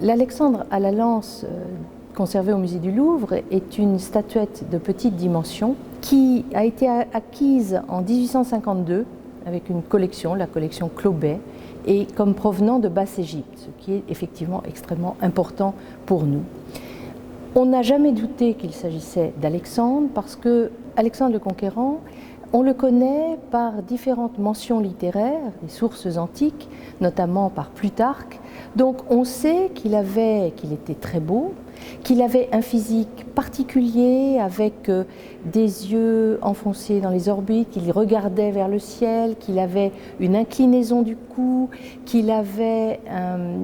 L'Alexandre à la lance, conservée au musée du Louvre, est une statuette de petite dimension qui a été acquise en 1852 avec une collection, la collection Clobet, et comme provenant de Basse-Égypte, ce qui est effectivement extrêmement important pour nous. On n'a jamais douté qu'il s'agissait d'Alexandre parce que Alexandre le Conquérant, on le connaît par différentes mentions littéraires, des sources antiques, notamment par Plutarque. Donc on sait qu'il était très beau, qu'il avait un physique particulier avec des yeux enfoncés dans les orbites, qu'il regardait vers le ciel, qu'il avait une inclinaison du cou, qu'il avait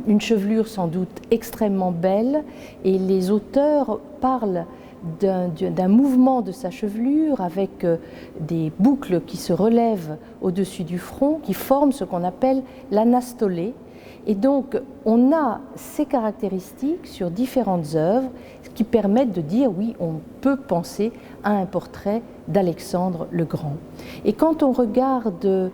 une chevelure sans doute extrêmement belle, et les auteurs parlent d'un mouvement de sa chevelure avec des boucles qui se relèvent au-dessus du front, qui forment ce qu'on appelle l'anastolé. Et donc, on a ces caractéristiques sur différentes œuvres qui permettent de dire, oui, on peut penser à un portrait d'Alexandre le Grand. Et quand on regarde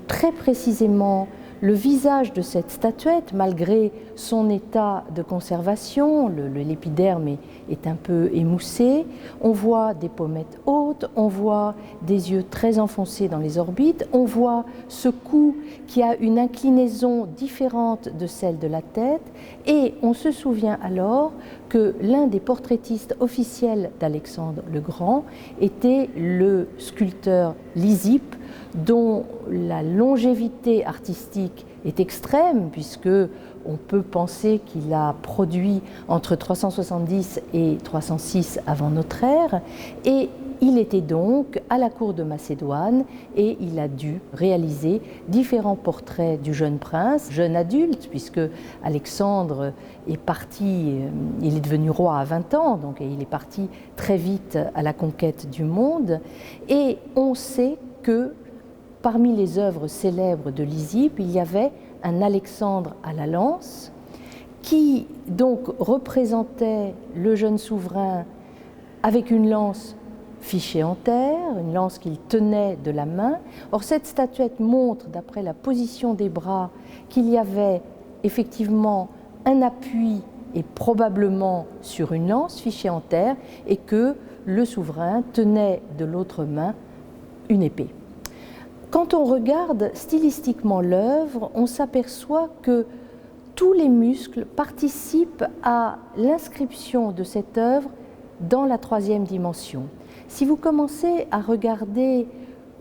très précisément le visage de cette statuette, malgré son état de conservation, l'épiderme est un peu émoussé, on voit des pommettes hautes, on voit des yeux très enfoncés dans les orbites, on voit ce cou qui a une inclinaison différente de celle de la tête, et on se souvient alors que l'un des portraitistes officiels d'Alexandre le Grand était le sculpteur Lysippe, dont la longévité artistique est extrême, puisque on peut penser qu'il a produit entre 370 et 306 avant notre ère, et il était donc à la cour de Macédoine et il a dû réaliser différents portraits du jeune prince, jeune adulte, puisque Alexandre est parti, il est devenu roi à 20 ans, donc il est parti très vite à la conquête du monde, et on sait que parmi les œuvres célèbres de Lysippe, il y avait un Alexandre à la lance qui donc représentait le jeune souverain avec une lance fichée en terre, une lance qu'il tenait de la main. Or, cette statuette montre, d'après la position des bras, qu'il y avait effectivement un appui et probablement sur une lance fichée en terre et que le souverain tenait de l'autre main une épée. Quand on regarde stylistiquement l'œuvre, on s'aperçoit que tous les muscles participent à l'inscription de cette œuvre dans la troisième dimension. Si vous commencez à regarder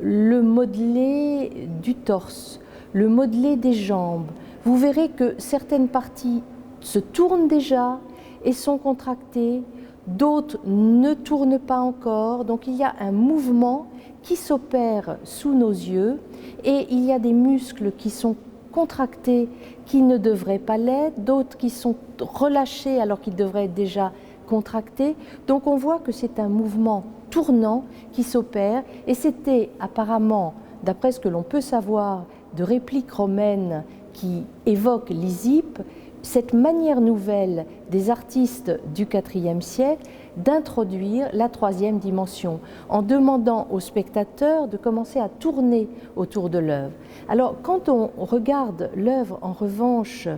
le modelé du torse, le modelé des jambes, vous verrez que certaines parties se tournent déjà et sont contractées, d'autres ne tournent pas encore, donc il y a un mouvement qui s'opère sous nos yeux et il y a des muscles qui sont contractés qui ne devraient pas l'être, d'autres qui sont relâchés alors qu'ils devraient être déjà contractés. Donc on voit que c'est un mouvement tournant qui s'opère et c'était apparemment, d'après ce que l'on peut savoir de répliques romaines qui évoquent Lysippe, cette manière nouvelle des artistes du IVe siècle d'introduire la troisième dimension, en demandant aux spectateurs de commencer à tourner autour de l'œuvre. Alors, quand on regarde l'œuvre, en revanche,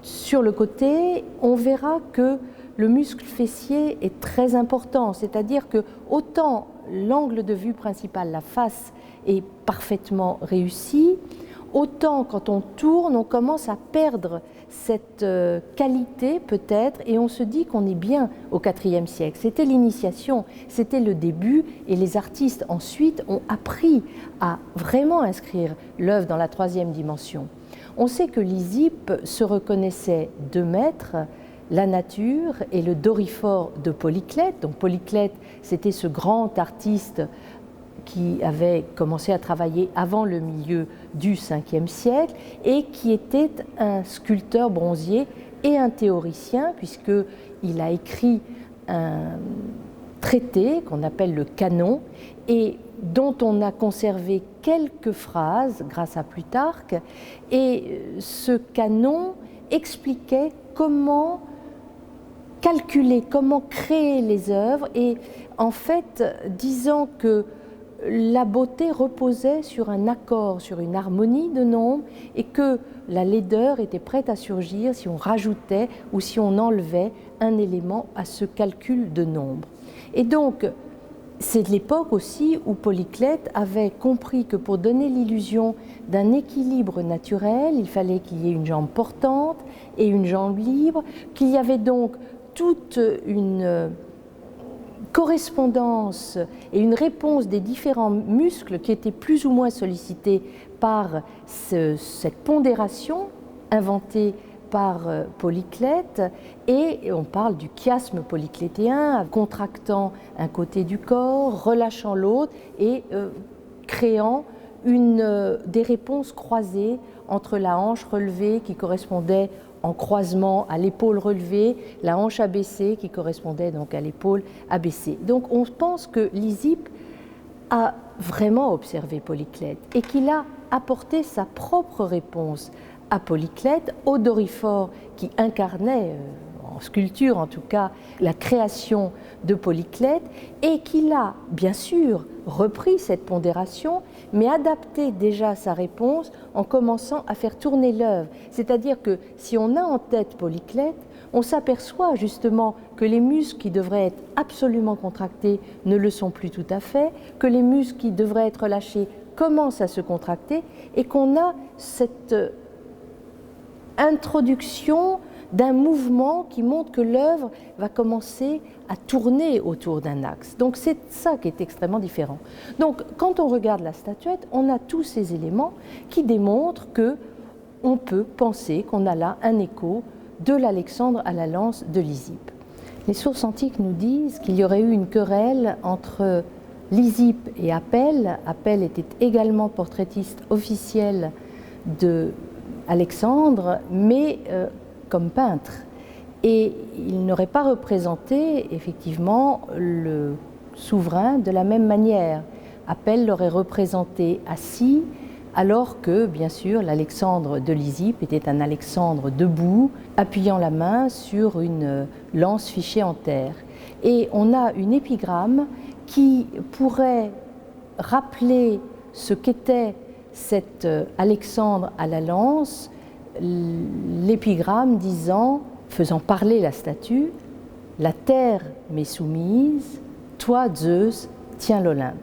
sur le côté, on verra que le muscle fessier est très important, c'est-à-dire que autant l'angle de vue principal, la face, est parfaitement réussi, autant quand on tourne, on commence à perdre cette qualité peut-être et on se dit qu'on est bien au IVe siècle. C'était l'initiation, c'était le début et les artistes ensuite ont appris à vraiment inscrire l'œuvre dans la troisième dimension. On sait que Lysippe se reconnaissait deux maîtres, la nature et le Doryphore de Polyclète. Donc Polyclète, c'était ce grand artiste qui avait commencé à travailler avant le milieu du Ve siècle et qui était un sculpteur bronzier et un théoricien, puisqu'il a écrit un traité qu'on appelle le Canon et dont on a conservé quelques phrases grâce à Plutarque. Et ce canon expliquait comment calculer, comment créer les œuvres et en fait disant que la beauté reposait sur un accord, sur une harmonie de nombres, et que la laideur était prête à surgir si on rajoutait ou si on enlevait un élément à ce calcul de nombres. Et donc, c'est l'époque aussi où Polyclète avait compris que pour donner l'illusion d'un équilibre naturel, il fallait qu'il y ait une jambe portante et une jambe libre, qu'il y avait donc toute une correspondance et une réponse des différents muscles qui étaient plus ou moins sollicités par cette pondération inventée par Polyclète, et on parle du chiasme polyclétéen, contractant un côté du corps, relâchant l'autre et créant des réponses croisées entre la hanche relevée qui correspondait en croisement à l'épaule relevée, la hanche abaissée qui correspondait donc à l'épaule abaissée. Donc on pense que Lysippe a vraiment observé Polyclète et qu'il a apporté sa propre réponse à Polyclète, au Doryphore qui incarnait, en sculpture en tout cas, la création de Polyclète, et qu'il a bien sûr repris cette pondération, mais adapté déjà sa réponse en commençant à faire tourner l'œuvre. C'est-à-dire que si on a en tête Polyclète, on s'aperçoit justement que les muscles qui devraient être absolument contractés ne le sont plus tout à fait, que les muscles qui devraient être relâchés commencent à se contracter, et qu'on a cette introduction d'un mouvement qui montre que l'œuvre va commencer à tourner autour d'un axe. Donc c'est ça qui est extrêmement différent. Donc quand on regarde la statuette, on a tous ces éléments qui démontrent qu'on peut penser qu'on a là un écho de l'Alexandre à la lance de Lysippe. Les sources antiques nous disent qu'il y aurait eu une querelle entre Lysippe et Apelle. Apelle était également portraitiste officiel de Alexandre, mais comme peintre. Et il n'aurait pas représenté effectivement le souverain de la même manière. Apelle l'aurait représenté assis, alors que, bien sûr, l'Alexandre de Lysippe était un Alexandre debout, appuyant la main sur une lance fichée en terre. Et on a une épigramme qui pourrait rappeler ce qu'était cet Alexandre à la lance, l'épigramme disant, faisant parler la statue, « La terre m'est soumise, toi Zeus, tiens l'Olympe ».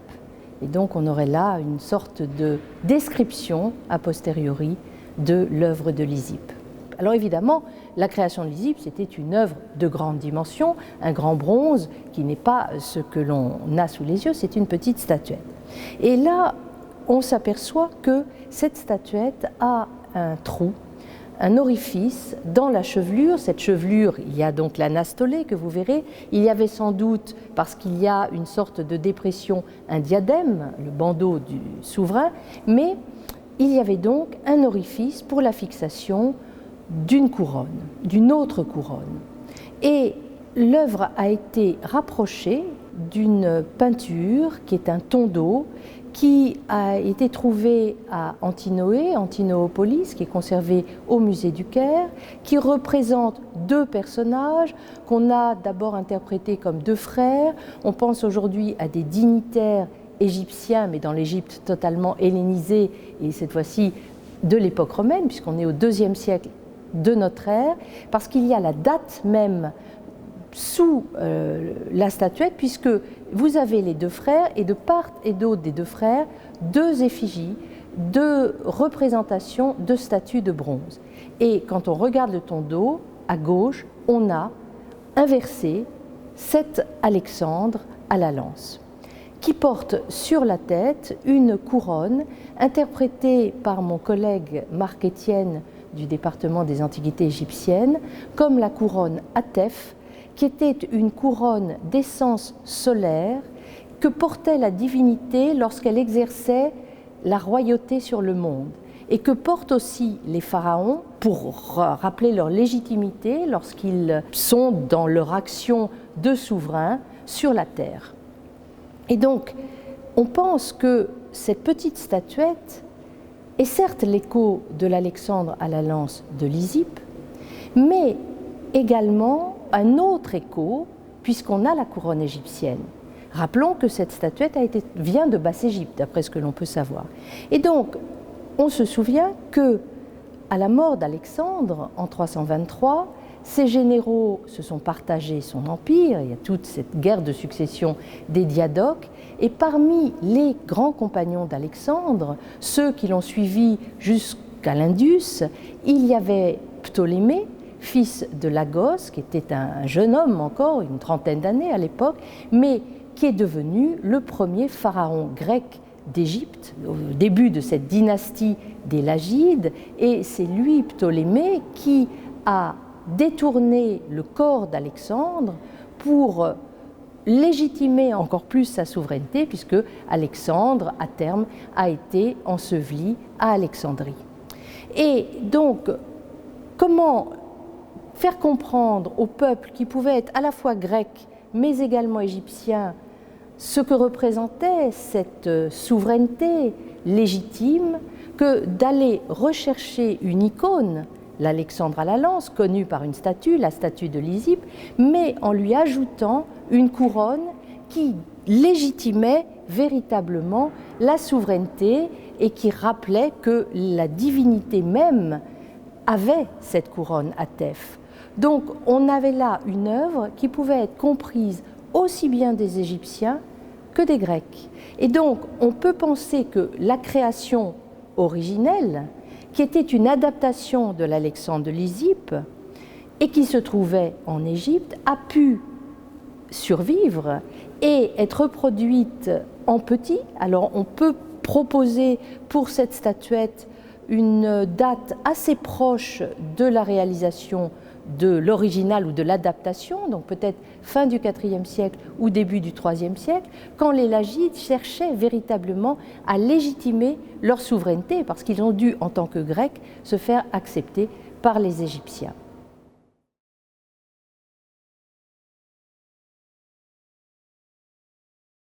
Et donc on aurait là une sorte de description a posteriori de l'œuvre de Lysippe. Alors évidemment, la création de Lysippe, c'était une œuvre de grande dimension, un grand bronze qui n'est pas ce que l'on a sous les yeux, c'est une petite statuette. Et là, on s'aperçoit que cette statuette a un trou, un orifice dans la chevelure. Cette chevelure, il y a donc l'anastolé que vous verrez. Il y avait sans doute, parce qu'il y a une sorte de dépression, un diadème, le bandeau du souverain, mais il y avait donc un orifice pour la fixation d'une couronne, d'une autre couronne. Et l'œuvre a été rapprochée d'une peinture qui est un tondo, qui a été trouvé à Antinoé, Antinoopolis, qui est conservé au musée du Caire, qui représente deux personnages qu'on a d'abord interprétés comme deux frères. On pense aujourd'hui à des dignitaires égyptiens, mais dans l'Égypte totalement hellénisée, et cette fois-ci de l'époque romaine, puisqu'on est au IIe siècle de notre ère, parce qu'il y a la date même sous la statuette, puisque vous avez les deux frères, et de part et d'autre des deux frères, deux effigies, deux représentations de statues de bronze. Et quand on regarde le tondo, à gauche, on a inversé cet Alexandre à la lance, qui porte sur la tête une couronne interprétée par mon collègue Marc Étienne du département des antiquités égyptiennes comme la couronne Atef, qui était une couronne d'essence solaire que portait la divinité lorsqu'elle exerçait la royauté sur le monde, et que portent aussi les pharaons pour rappeler leur légitimité lorsqu'ils sont dans leur action de souverain sur la terre. Et donc, on pense que cette petite statuette est certes l'écho de l'Alexandre à la lance de Lysippe, mais également un autre écho, puisqu'on a la couronne égyptienne. Rappelons que cette statuette vient de Basse-Égypte, d'après ce que l'on peut savoir. Et donc, on se souvient que, à la mort d'Alexandre en 323, ces généraux se sont partagés son empire, il y a toute cette guerre de succession des Diadoques, et parmi les grands compagnons d'Alexandre, ceux qui l'ont suivi jusqu'à l'Indus, il y avait Ptolémée, fils de Lagos, qui était un jeune homme encore, une trentaine d'années à l'époque, mais qui est devenu le premier pharaon grec d'Égypte, au début de cette dynastie des Lagides, et c'est lui, Ptolémée, qui a détourné le corps d'Alexandre pour légitimer encore plus sa souveraineté, puisque Alexandre, à terme, a été enseveli à Alexandrie. Et donc, comment faire comprendre au peuple qui pouvait être à la fois grec, mais également égyptien, ce que représentait cette souveraineté légitime, que d'aller rechercher une icône, l'Alexandre à la lance, connue par une statue, la statue de Lysippe, mais en lui ajoutant une couronne qui légitimait véritablement la souveraineté et qui rappelait que la divinité même avait cette couronne à Thèbes. Donc on avait là une œuvre qui pouvait être comprise aussi bien des Égyptiens que des Grecs. Et donc on peut penser que la création originelle, qui était une adaptation de l'Alexandre de Lysippe et qui se trouvait en Égypte, a pu survivre et être reproduite en petit. Alors on peut proposer pour cette statuette une date assez proche de la réalisation de l'original ou de l'adaptation, donc peut-être fin du IVe siècle ou début du IIIe siècle, quand les Lagides cherchaient véritablement à légitimer leur souveraineté, parce qu'ils ont dû, en tant que Grecs, se faire accepter par les Égyptiens.